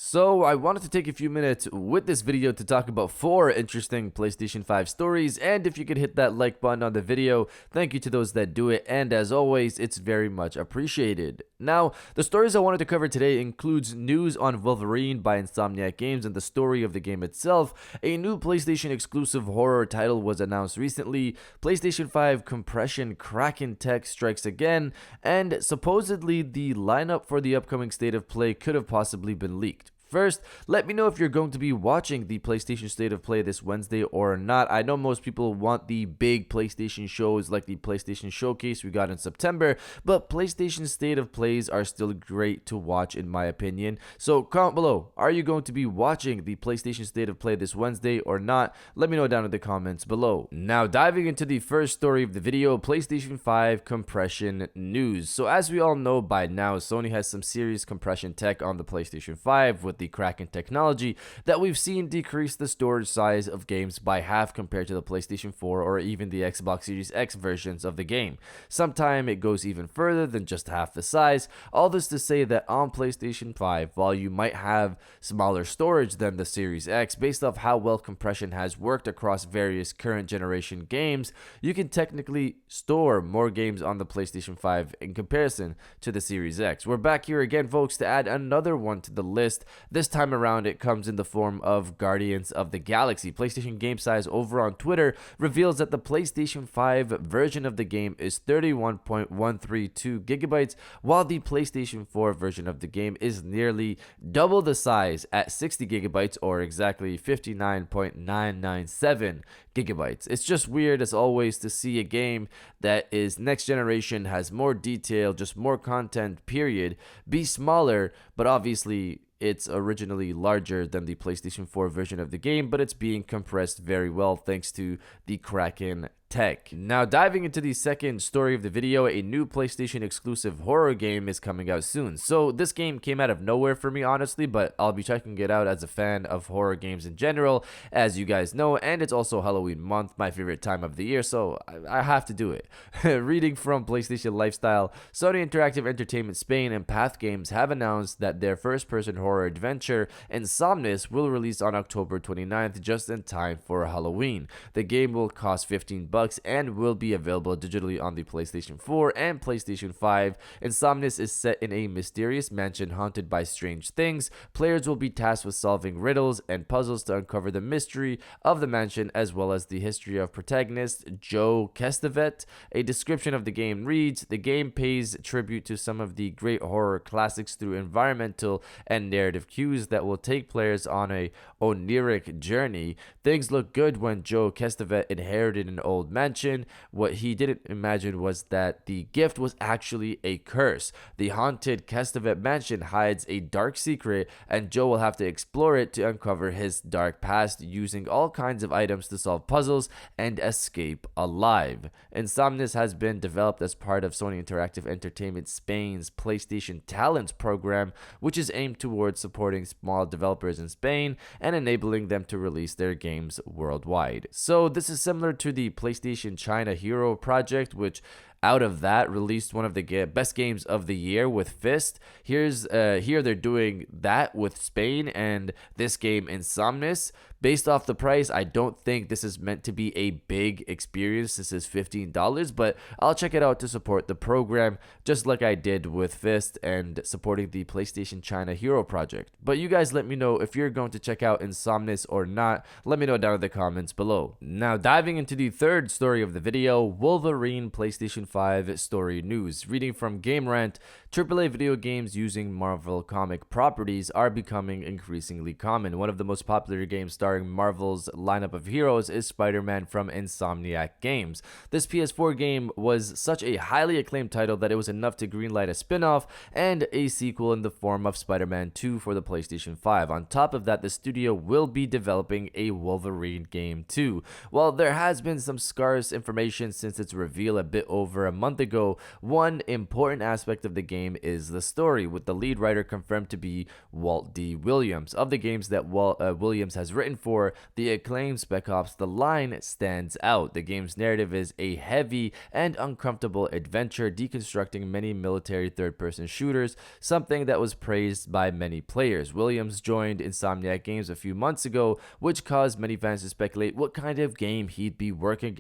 So I wanted to take a few minutes with this video to talk about 4 interesting PlayStation 5 stories, and if you could hit that like button on the video, thank you to those that do it, and as always, it's very much appreciated. Now, the stories I wanted to cover today includes news on Wolverine by Insomniac Games and the story of the game itself. A new PlayStation exclusive horror title was announced recently, PlayStation 5 compression Kraken tech strikes again, and supposedly the lineup for the upcoming State of Play could have possibly been leaked. First, let me know if you're going to be watching the PlayStation State of Play this Wednesday or not. I know most people want the big PlayStation shows like the PlayStation Showcase we got in September, but PlayStation State of Plays are still great to watch in my opinion. So comment below, are you going to be watching the PlayStation State of Play this Wednesday or not? Let me know down in the comments below. Now diving into the first story of the video, PlayStation 5 compression news. So as we all know by now, Sony has some serious compression tech on the PlayStation 5 with the Kraken technology that we've seen decrease the storage size of games by half compared to the PlayStation 4 or even the Xbox Series X versions of the game. Sometimes it goes even further than just half the size. All this to say that on PlayStation 5, while you might have smaller storage than the Series X, based off how well compression has worked across various current generation games, you can technically store more games on the PlayStation 5 in comparison to the Series X. We're back here again, folks, to add another one to the list. This time around, it comes in the form of Guardians of the Galaxy. PlayStation Game Size over on Twitter reveals that the PlayStation 5 version of the game is 31.132 gigabytes, while the PlayStation 4 version of the game is nearly double the size at 60 gigabytes, or exactly 59.997 gigabytes. It's just weird as always to see a game that is next generation, has more detail, just more content, period, be smaller, but obviously it's originally larger than the PlayStation 4 version of the game, but it's being compressed very well thanks to the Kraken tech. Now diving into the second story of the video, a new PlayStation exclusive horror game is coming out soon. So this game came out of nowhere for me honestly, but I'll be checking it out as a fan of horror games in general, as you guys know, and it's also Halloween month, my favorite time of the year, so I have to do it. Reading from PlayStation Lifestyle, Sony Interactive Entertainment Spain and Path Games have announced that their first-person horror adventure, Insomnis, will release on October 29th, just in time for Halloween. The game will cost $15 and will be available digitally on the PlayStation 4 and PlayStation 5. Insomnis is set in a mysterious mansion haunted by strange things. Players will be tasked with solving riddles and puzzles to uncover the mystery of the mansion, as well as the history of protagonist Joe Kestevet. A description of the game reads, "The game pays tribute to some of the great horror classics through environmental and narrative cues that will take players on a oniric journey. Things look good when Joe Kestevet inherited an old mansion. What he didn't imagine was that the gift was actually a curse. The haunted Kestevet mansion hides a dark secret, and Joe will have to explore it to uncover his dark past, using all kinds of items to solve puzzles and escape alive." Insomnis has been developed as part of Sony Interactive Entertainment Spain's PlayStation Talents program, which is aimed towards supporting small developers in Spain and enabling them to release their games worldwide. So this is similar to the PlayStation China Hero project, which out of that released one of the best games of the year with Fist. Here they're doing that with Spain and this game Insomnis. Based off the price, I don't think this is meant to be a big experience. This is $15, but I'll check it out to support the program, just like I did with Fist and supporting the PlayStation China Hero project. But you guys let me know if you're going to check out Insomnis or not. Let me know down in the comments below. Now diving into the third story of the video, Wolverine PlayStation 5 story news. Reading from Game Rant, AAA video games using Marvel comic properties are becoming increasingly common. One of the most popular games starring Marvel's lineup of heroes is Spider-Man from Insomniac Games. This PS4 game was such a highly acclaimed title that it was enough to greenlight a spin-off and a sequel in the form of Spider-Man 2 for the PlayStation 5. On top of that, the studio will be developing a Wolverine game too. While there has been some scarce information since its reveal a bit over over a month ago. One important aspect of the game is the story, with the lead writer confirmed to be Walt D. Williams. Of the games that Williams has written for the acclaimed Spec Ops, The Line stands out. The game's narrative is a heavy and uncomfortable adventure deconstructing many military third-person shooters, something that was praised by many players. Williams joined Insomniac Games a few months ago, which caused many fans to speculate what kind of game he'd be working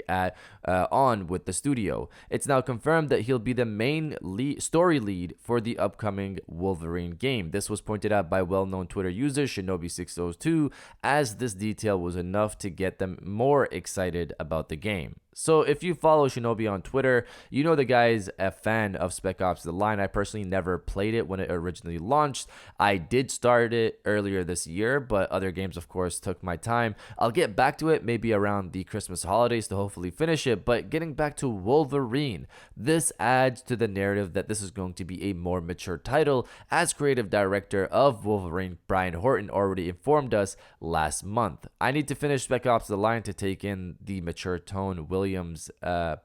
on with the studio. It's now confirmed that he'll be the main story lead for the upcoming Wolverine game. This was pointed out by well-known Twitter user Shinobi602, as this detail was enough to get them more excited about the game. So if you follow Shinobi on Twitter, you know the guy's a fan of Spec Ops The Line. I personally never played it when it originally launched. I did start it earlier this year, but other games, of course, took my time. I'll get back to it maybe around the Christmas holidays to hopefully finish it. But getting back to Wolverine, this adds to the narrative that this is going to be a more mature title, as creative director of Wolverine, Brian Horton, already informed us last month. I need to finish Spec Ops The Line to take in the mature tone Williams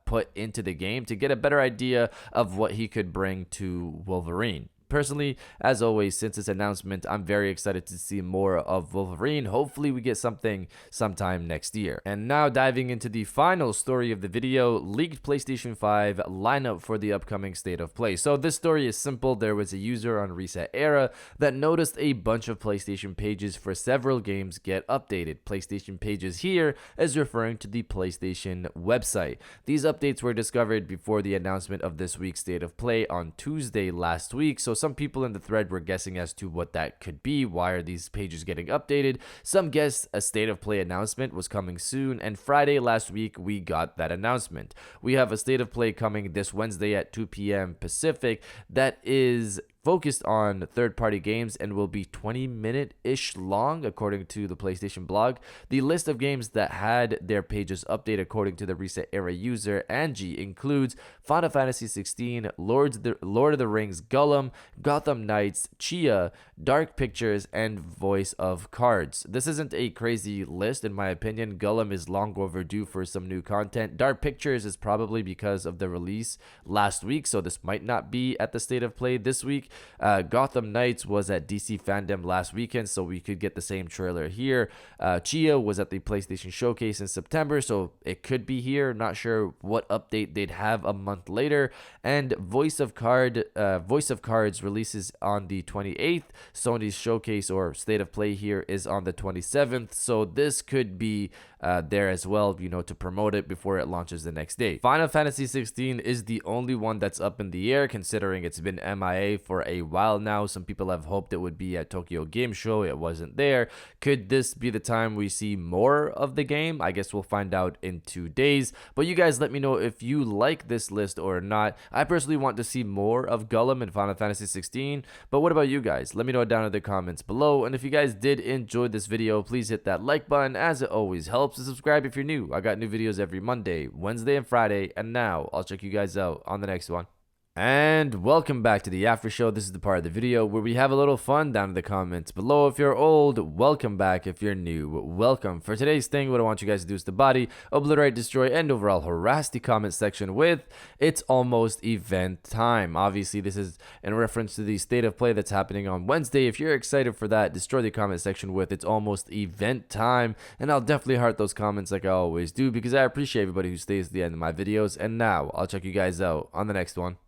put into the game to get a better idea of what he could bring to Wolverine. Personally, as always, since its announcement, I'm very excited to see more of Wolverine. Hopefully we get something sometime next year. And now diving into the final story of the video, leaked PlayStation 5 lineup for the upcoming State of Play. So this story is simple. There was a user on Reset Era that noticed a bunch of PlayStation pages for several games get updated. PlayStation pages here is referring to the PlayStation website. These updates were discovered before the announcement of this week's State of Play on Tuesday last week. So some people in the thread were guessing as to what that could be. Why are these pages getting updated? Some guessed a State of Play announcement was coming soon, and Friday last week we got that announcement. We have a State of Play coming this Wednesday at 2 p.m. Pacific that is focused on third-party games and will be 20-minute-ish long, according to the PlayStation blog. The list of games that had their pages updated, according to the Reset Era user Angie, includes Final Fantasy 16, Lord of the Rings Gollum, Gotham Knights, Chia, Dark Pictures, and Voice of Cards. This isn't a crazy list, in my opinion. Gollum is long overdue for some new content. Dark Pictures is probably because of the release last week, so this might not be at the State of Play this week. Gotham Knights was at DC Fandom last weekend, so we could get the same trailer here. Chia was at the PlayStation Showcase in September, so it could be here. Not sure what update they'd have a month later. And Voice of Cards releases on the 28th. Sony's Showcase or State of Play here is on the 27th, so this could be there as well, you know, to promote it before it launches the next day. Final Fantasy 16 is the only one that's up in the air, considering it's been MIA for a while now. Some people have hoped it would be at Tokyo Game Show. It wasn't there. Could this be the time we see more of the game? I guess we'll find out in 2 days. But you guys let me know if you like this list or not. I personally want to see more of Gollum in Final Fantasy 16. But what about you guys? Let me know down in the comments below. And if you guys did enjoy this video, please hit that like button, as it always helps. And subscribe if you're new. I got new videos every Monday, Wednesday, and Friday. And now I'll check you guys out on the next one. And welcome back to the after show. This is the part of the video where we have a little fun down in the comments below. If you're old, welcome back. If you're new, welcome. For today's thing, what I want you guys to do is to body, obliterate, destroy, and overall harass the comment section with "It's almost event time." Obviously, this is in reference to the State of Play that's happening on Wednesday. If you're excited for that, destroy the comment section with "It's almost event time." And I'll definitely heart those comments like I always do, because I appreciate everybody who stays to the end of my videos. And now I'll check you guys out on the next one.